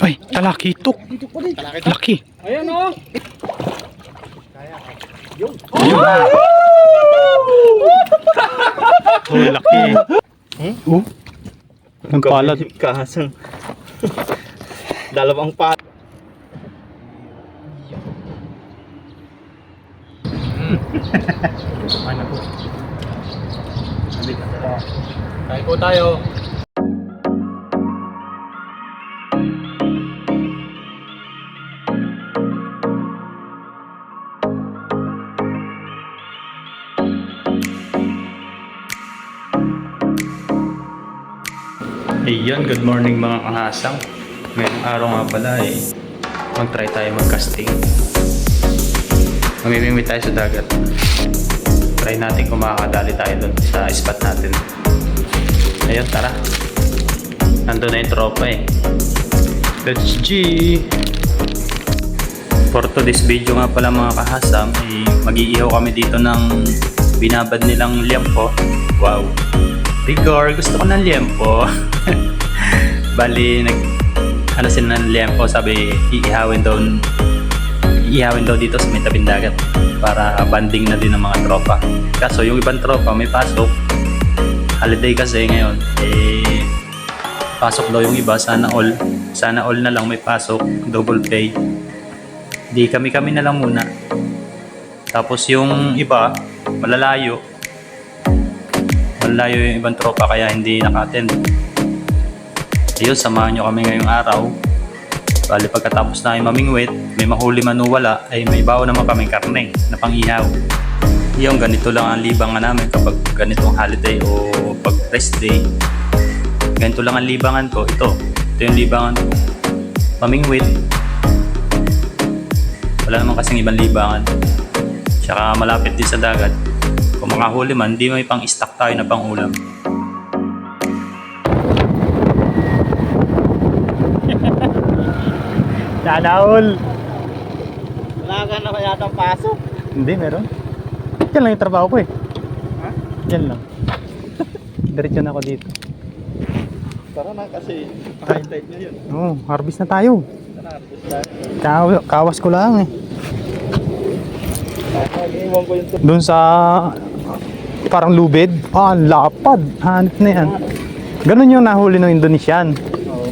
Ay, talaki ito. Laki. Ayan o. Yun. Oh, laki. Oh. Ang palad. Kahasang. Dalawang palad. Ano po? Kain po tayo. Ayun, good morning mga kahasang. Ngayong araw nga pala mag-try tayo mag-casting. Mamimimit tayo sa dagat. Try natin kung makakadali tayo doon sa spot natin. Ayun, tara. Nandun na yung tropa Let's G! For today's video nga pala mga kahasang, mag-iihaw kami dito ng binabad nilang liempo. Wow! Rigor, gusto ko ng liempo. Bali, ano sila ng liempo, sabi iihawin daw dito sa may tabing dagat para banding na din ng mga tropa. Kaso yung ibang tropa may pasok, holiday kasi ngayon, pasok daw yung iba, sana all na lang may pasok, double pay. Di kami na lang muna. Tapos yung iba malalayo yung ibang tropa kaya hindi naka-attend. Ayun, samahan nyo kami ngayong araw. Bali pagkatapos na mamingwit, may mahuli man o wala, ay may baon naman kaming karne na pang-ihaw. Yung ganito lang ang libangan namin kapag ganitong holiday o pag rest day. Ganito lang ang libangan ko. Ito yung libangan ko. Mamingwit. Wala naman kasing ibang libangan. Tsaka malapit din sa dagat. Kung makahuli man, di may pang-stock tayo na pang-ulam. Dadaol! Wala ka na kaya itong pasok. Hindi, meron. Yan lang yung trabaho ko Ha? Yan lang. Diretso na ako dito. Tara na kasi high tide na yun. Oo, harvest na tayo. Tara, harvest tayo. Kawas ko lang Iwan ko yung Doon sa parang lubid. Lapad. Hanip na yan. Ganun yung nahuli ng Indonesian. Oo.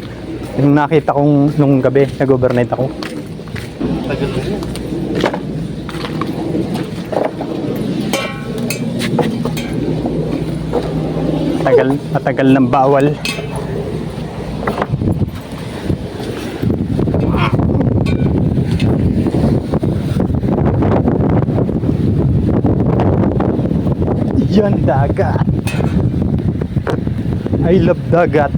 Yung nakita kong nung gabi, nag-overnight ako. Tagal na yun. Matagal ng bawal. Yan, dagat. I love dagat.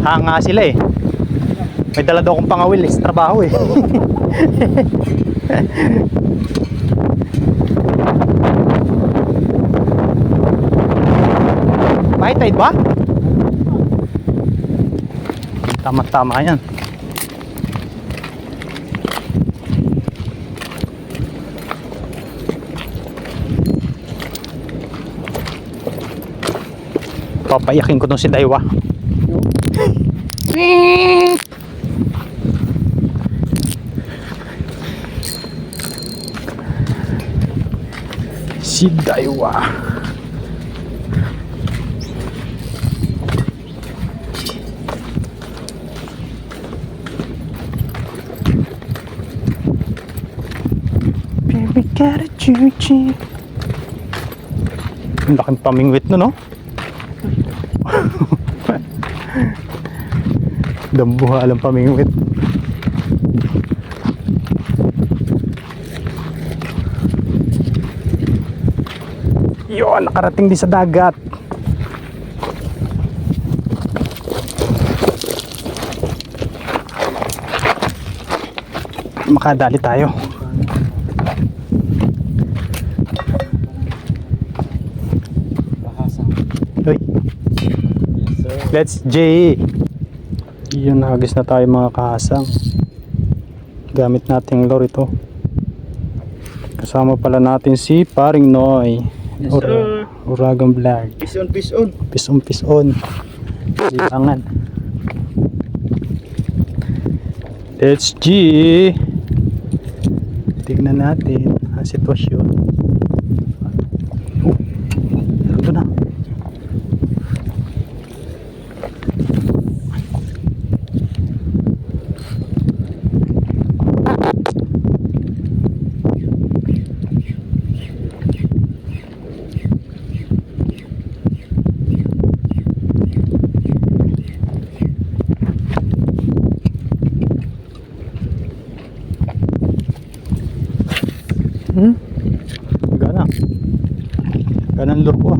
Hanga sila May dala daw akong pangawil sa trabaho High tide ba? Tama-tama yan. Papayakin ko tong si Daiwa. Si Daiwa. Baby got a chuchi. Ang laking pamingwit no? Dambuha lang pamingwit. Yun, nakarating din sa dagat. Makadali tayo. Uy. Yes, sir. Let's J. Yun, hagis na tayo mga kahasang. Gamit nating lure ito. Kasama pala natin si Paring Noy. Yes, sir. Uragang Vlog. Fish on, fish on. Pis on. Libangan. Let's G. Tignan natin ang sitwasyon. Oh, ito na. Gana. Ganang lure ko.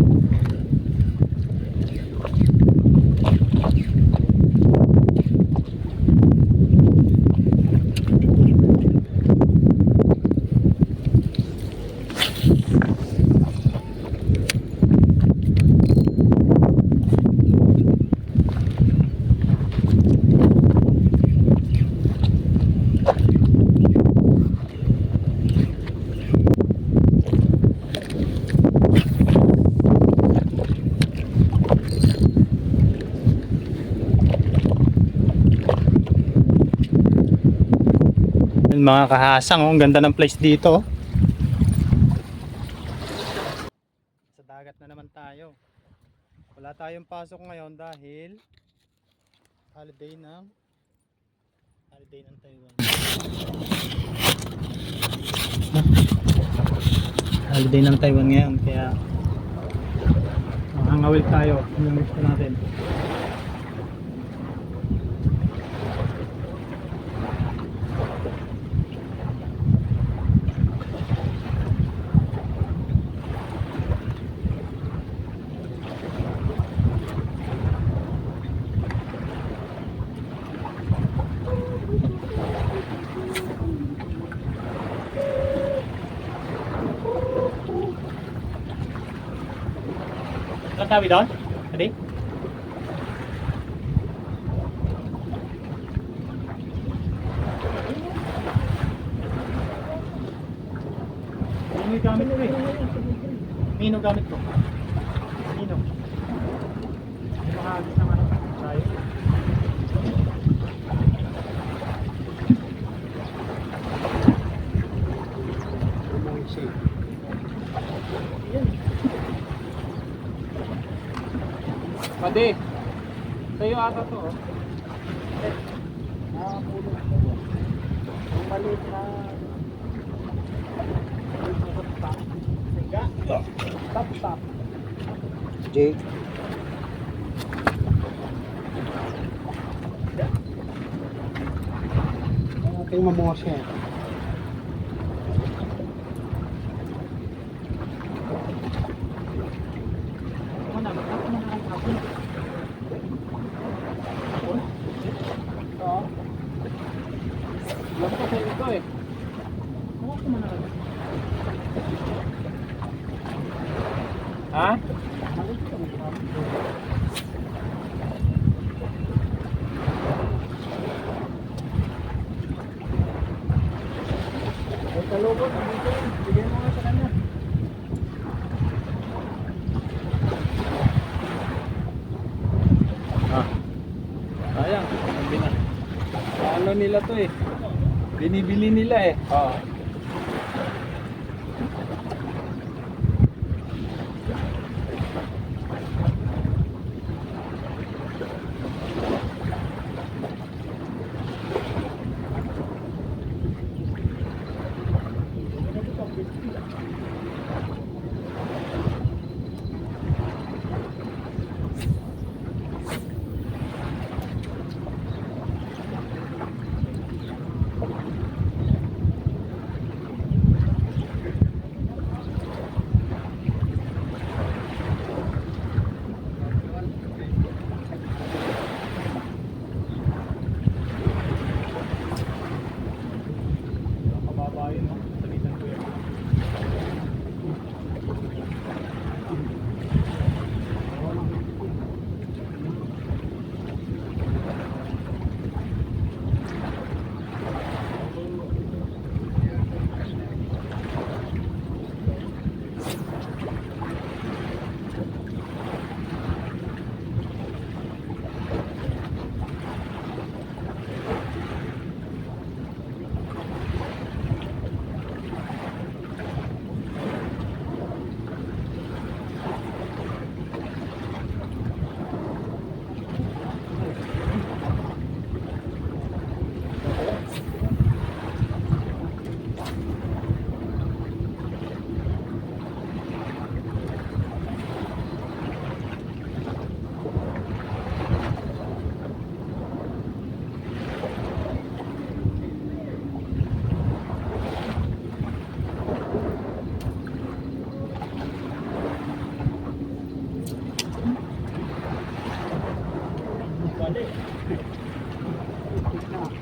Mga kahasang, ang ganda ng place dito. Sa dagat na naman tayo. Wala tayong pasok ngayon dahil holiday ng Taiwan. Holiday ng Taiwan ngayon, kaya hangawil tayo. Yung gusto natin. Saan tayo doon? Tadi? May gamit ko eh. Mino gamit ko. Mino. Mahagis ng ano tayo. Pwede. Sa'yo ata to, oh. Nakapulot ko. Ang maliit na... Siga. Tap. Jake. Ating mamuha siya. Ha? Kalubot, bigyan mo nga sa kanya. Sayang, hindi na. Ano nila to eh? Binibili nila eh. Oo.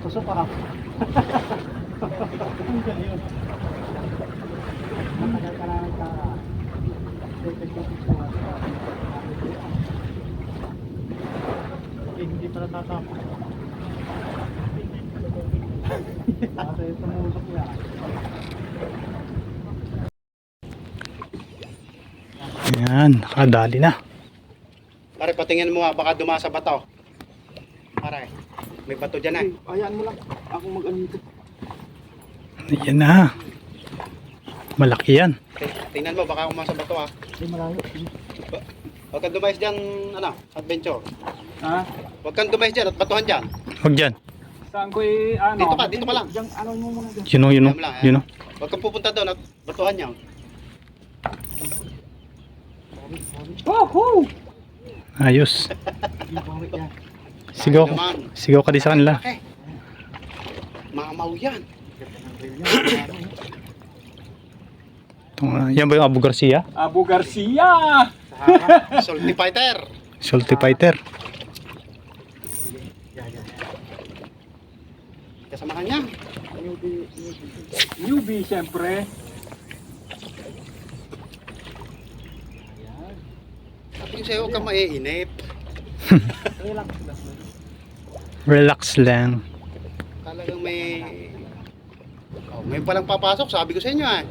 Tusok ka. Matagal ka na nagkaka. Hindi pala tatapos. Kasi tumusok yan. Ayan, nakadali na. Pare, patingin mo baka dumasa bato. Pare, may bato dyan eh. Hayaan mo lang. Ako mag-ano dito. Ayan na. Malaki yan. Tingnan mo, baka umasa bato ah. Hindi malayo. Huwag kang dumayas dyan, adventure. Ha? Huwag kang dumayas dyan at batuhan dyan. Huwag dyan. Saan ko ano? Dito ka lang. Diyan, ano mo muna dyan. Yun o, yun o. Diyan lang, Yun o. Huwag kang pupunta doon at batuhan niya. Oh! Ayos. Bawi yan. Sigaw, Ay, naman. sigaw ka di sa kanila. Okay. Mamaw yan. Yan ba yung Abu Garcia? Abu Garcia! Salty fighter. Salty fighter. Kasamahan niya. Newbie, syempre. Sabi ko sa'yo, huwag kang maiinip. Relax lang. Talagang may palang papasok, sabi ko sa inyo eh.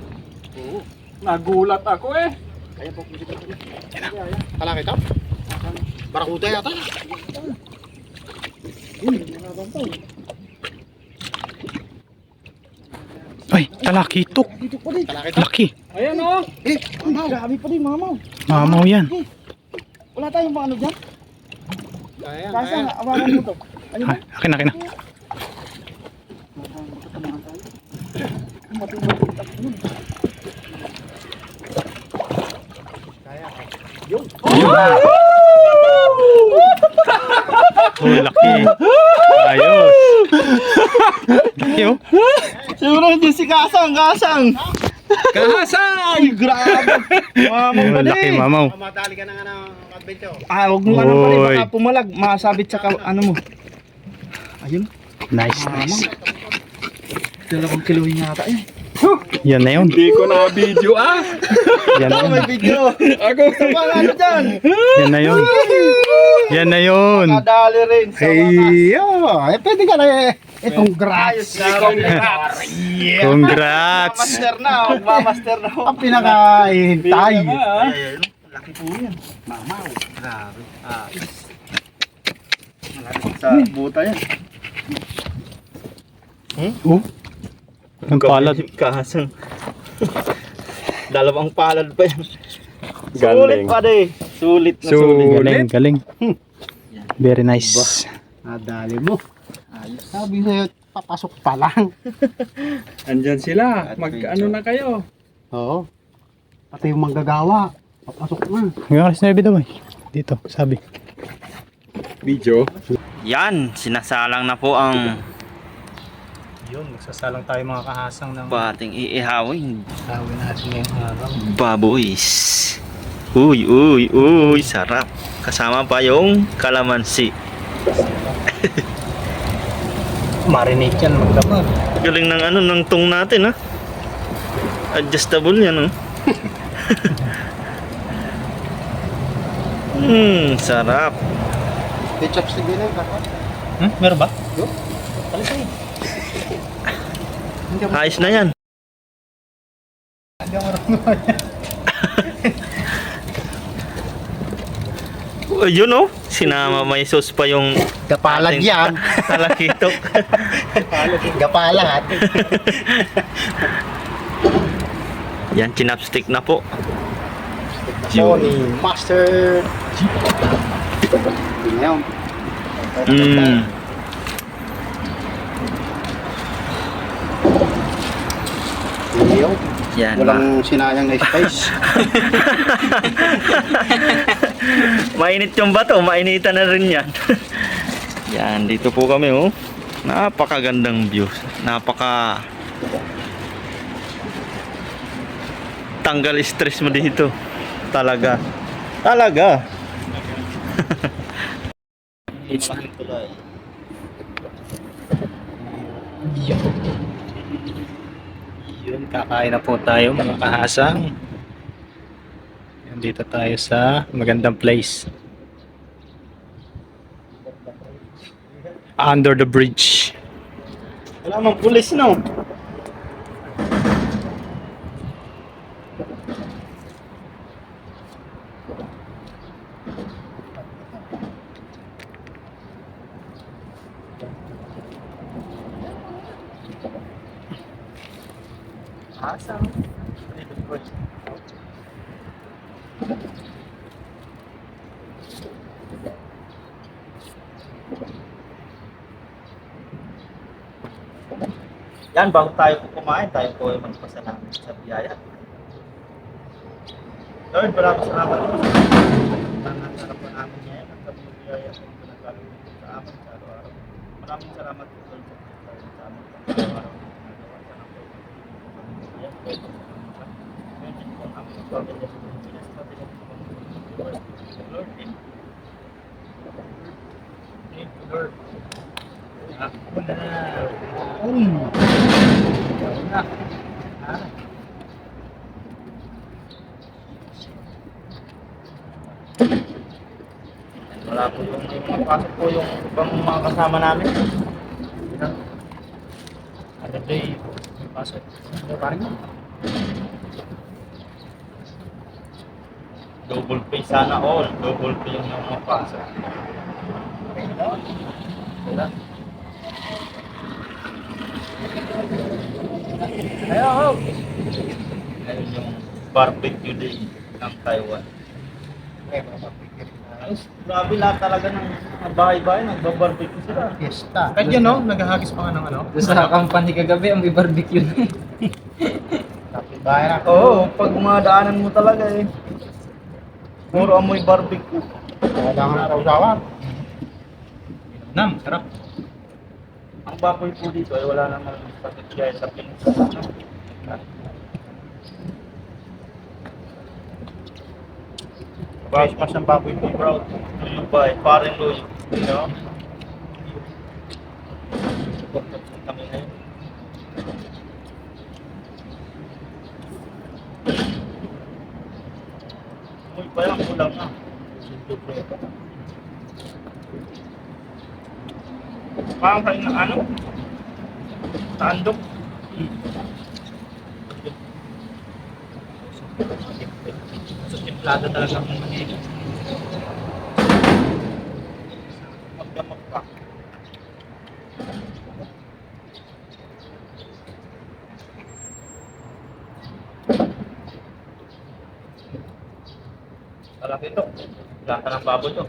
Oo. Nagulat ako eh. Kaya po, kala kita? Barakuda yata. Ay, talakitok. Kala kita? Laki. Ayan oh. Mamaw. Grabe pa rin, mamaw. Mamaw yan. Wala tayong mga ano dyan. Kaya, Kasi kaya. awakan mo to. Ano ba? Ay, akin na, akin na. Oh, laki. Ayos. Laki oh. Siguro hindi si Kasang. Kasang! Ay, grabe! Mamaw Oh, pa laki din. mamaw. Madali ka na nga ng adventure. Huwag mo ano pa rin. Oy. Baka pumalag. Masabit sa ano mo. Ayun. Nice, nice. 2 kiloin yata eh. Yan na yun. Hindi ko na video Yan na yun. video. Ako sa mga ano dyan. Yan na yun. Yan na yun. Kadali rin sa mga. Pwede ka na eh. Congrats. Congrats. Master na. Magmamaster na. Ang pinakahintay. Laki po yan. Mamaw. Grabe. Sa buta yan. Oh. Ang palad. Kasang. Dalawang palad pa yan. Galing. Sulit pa de. Sulit na sulit. Galing, galing. Very nice. Nadali mo. Ayos. Sabi sa'yo, papasok pa lang. Andyan sila. Mag-ano na kayo. Oo. Pati yung manggagawa. Papasok na. Ngayon alas 9 daw eh. Dito, sabi. Video. Yan, sinasalang na po ang Yun, magsasalang tayo mga kahasang ng ating iihawin. tawin natin ngayong araw. Baboys. Uy, uy, uy, sarap. Kasama pa yung kalamansi. Marinate yan, magdamag. Galing ng ano, ng tong natin ha. Adjustable yan oh. Sarap. May chopstick din eh. Meron ba? Ayos na yan. Yun oh, sinama may sauce pa yung Gapalag ating yan. talakitok. Gapalag. Yan, chinapstick na po. Sony Master G. Ngayon. Ngayon. Yan. Walang sinayang na spice. Mainit yung bato, mainitan na rin yan. Yan, dito po kami oh. Napakagandang view. Napaka tanggal stress mo dito. Talaga. Talaga. It's Malaking tulay. Yun, kakain na po tayo mga kahasang. Nandito tayo sa magandang place. Under the bridge. Wala mang pulis, no? Awesome. Yan, bago tayo po kumain, tayo po ay magpasalamat sa biyaya. Lord, maraming salamat po sa nangangarap po namin ngayon at sa mga biyaya po na pinagkaloob po sa amin sa araw-araw. Maraming salamat po Lord sa pagkakas sa amin sa araw-araw. Yan, pwede po sa ngayon din po ang aming pamilya sa Pilipinas. Pati na po ang Lord. Lord, thank you, Lord. Ako na. Wala po yung pasok po yung ibang mga kasama namin. Ano day? Pasok. Ano pa rin? Double pay sana all. Double pay yung mga pasok. Wala. Ayaw! Ayun yung barbecue day ng Taiwan. Ayos, grabe lahat talaga ng bahay-bahay, nagbabarbecue sila. Fiesta. Kahit yan, no? Naghahagis pa nga ng ano? Doon sa company kagabi, ang may barbecue na Bahay na. Oo, pag umadaanan mo talaga eh. Puro amoy barbecue. Wala kang kausawan. Nam, sarap. Ang baboy po dito ay wala namang patigay sa pinsa. Bawas mas ng baboy po, bro. Lubay, parang loy. You know? Kami ngayon. Uy, parang kulang na. Parang kayo ng ano? Tandok. So, timplado talaga akong manili. Magdamag pa. Malaki ito. Lata ng baboy ito.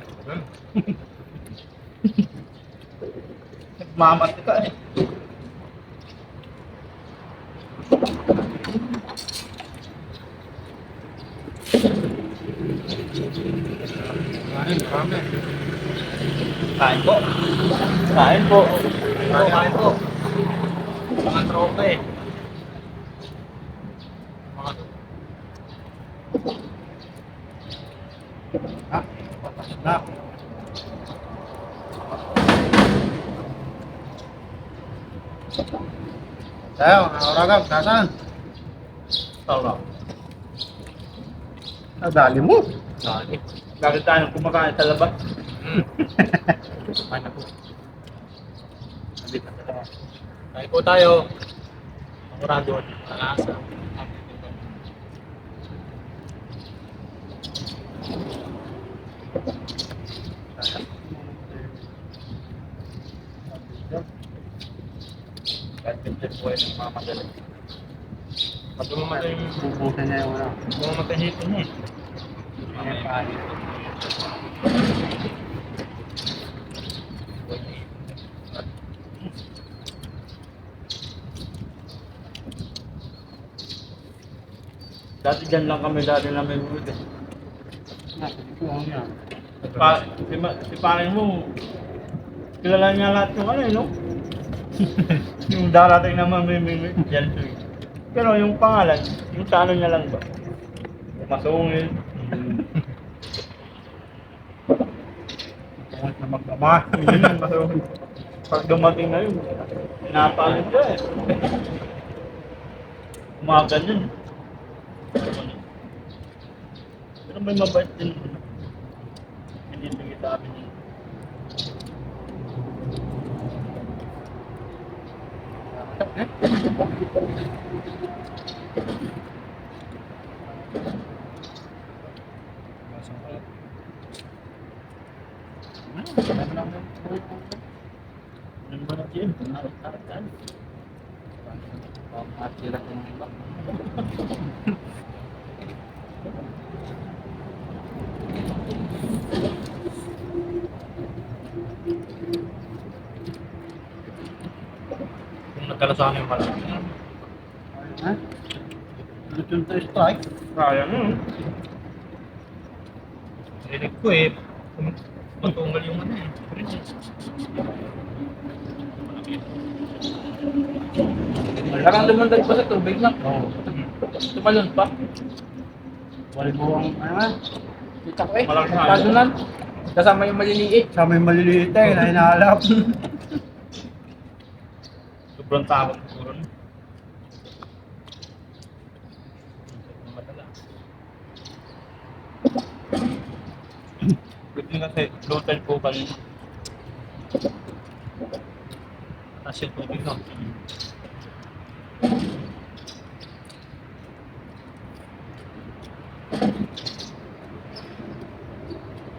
Nagmamat ka eh. Marami. Kain po. Kain po. Kain po. Mga tropa eh. Patas na. Tayo, nakaragam, saan? Tawag. Nadali mo. Dali. Lagi tayo kumakain sa labas. Kain na po. Kain po tayo. Murado. Malasa. Kahit pintil po ay nagmamadali. Pag dumamatay yung bubutan niya yung ano. Dumamatay yung hito niya eh. Mamaya paano. Dati dyan lang kami dati na may bubud eh. Kuhang yan. Si paring mo, kilala niya lahat yung ano eh, no? Yung darating naman may yan to eh. Pero yung pangalan, yung sa ano niya lang ba? Masungil. Point na mag-ama. Yun, pag dumating na yun, pinapalid ka eh. Umaga yun. Pero may mabait din. Hindi bigay sa amin yun. Ano ba na Jim? Nakakatakan. Sila kung iba. Kung nagkalasahan yung pala. Ha? Return to strike. Kaya mo. Rinig ko eh. Matungal yung ano eh. Parang lumundag pa sa tubig na. Oo. Tumalon pa. Walibuang, ano nga? Kita ko eh. Malaking hangin. Tadunan. Kasama yung maliliit. Sa may maliliit eh, na hinahalap. Sobrang takot siguro. No? Buti kasi low tide po kanina. Taas yung tubig no?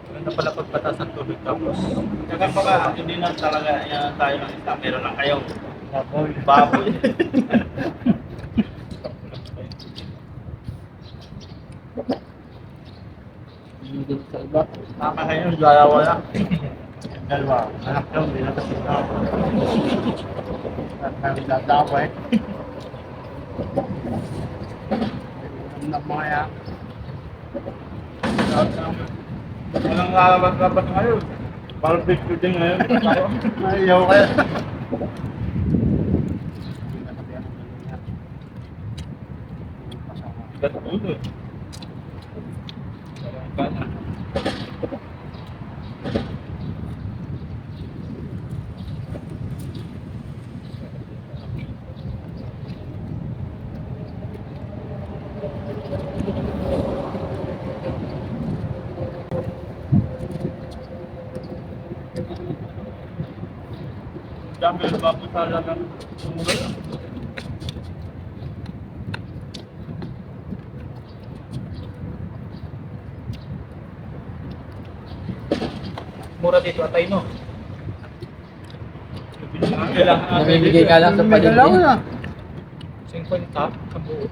Ganda pala pagpatas ng tubig tapos. Kaya baka hindi na talaga yan tayo ng isla. Meron lang kayo. Baboy. Baboy. Hindi sa iba. Tama kayo, wala. Dalawa. Anak daw, hindi na kasi na. At nagdadawa eh. Ang na mga yan. Walang lalabas-labas ngayon. Barbecue din ngayon. Ayaw kaya. Bigat ulo eh. Parang kanya. Dami yung bago talaga sumulot. Mura dito atay no. Namimigay ka lang sa Medyo lang palengke. na. 50 sa buo.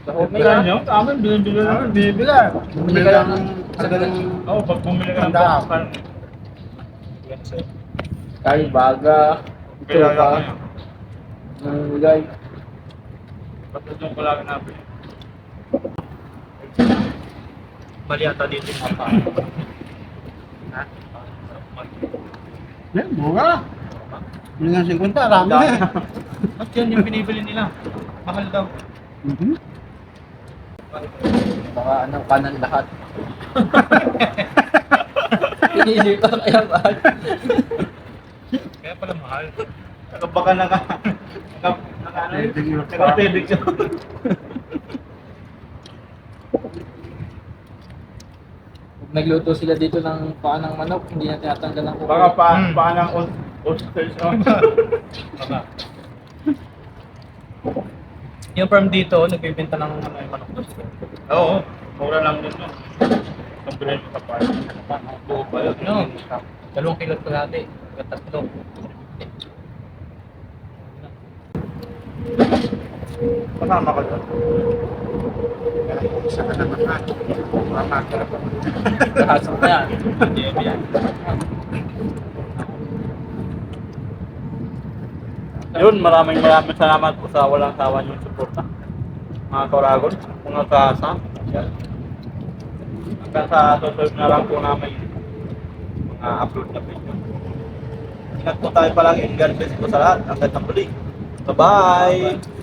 Okay Kaya lang. nyo, amin, binibili namin. Bibila. Bumili ka lang ng Hanggang Oo, pag bumili ka ng Tandaan. box, parang Kay baga. kailangan Ito pa. ko yun. Namimigay. Basta doon ko lang nabili. Bali ata dito yung mapa. eh, mura. Hindi nga 50, rami na eh. At yun yung binibili nila. Mahal daw. Mhm. Baka ano, kanan lahat. Inisip ko kaya mahal. Kaya pala mahal. Saka baka naka-pedicure. Pag nagluto sila dito ng paa ng manok, hindi na tinatanggal ang kuko. Baka paanang ostrich. Baka. Yung firm dito, nagbibenta ng ano, yung manok doon. Oo, mura lang din no. Ang bilhin mo sa park. Buo pa yun. No, 2 kilo kalahati. 3. Kasama ka doon. Isa ka naman ha. Mamakirap ako. Kahasok na yan. Hindi yan. Yun, maraming salamat po sa walang sawa niyong suporta. Mga Kauragon, mga kasam. Yan. Hanggang sa susunod na lang po namin mga upload na video. Ingat po tayo palagi. God bless po sa lahat. Hanggang sa muli. Bye-bye!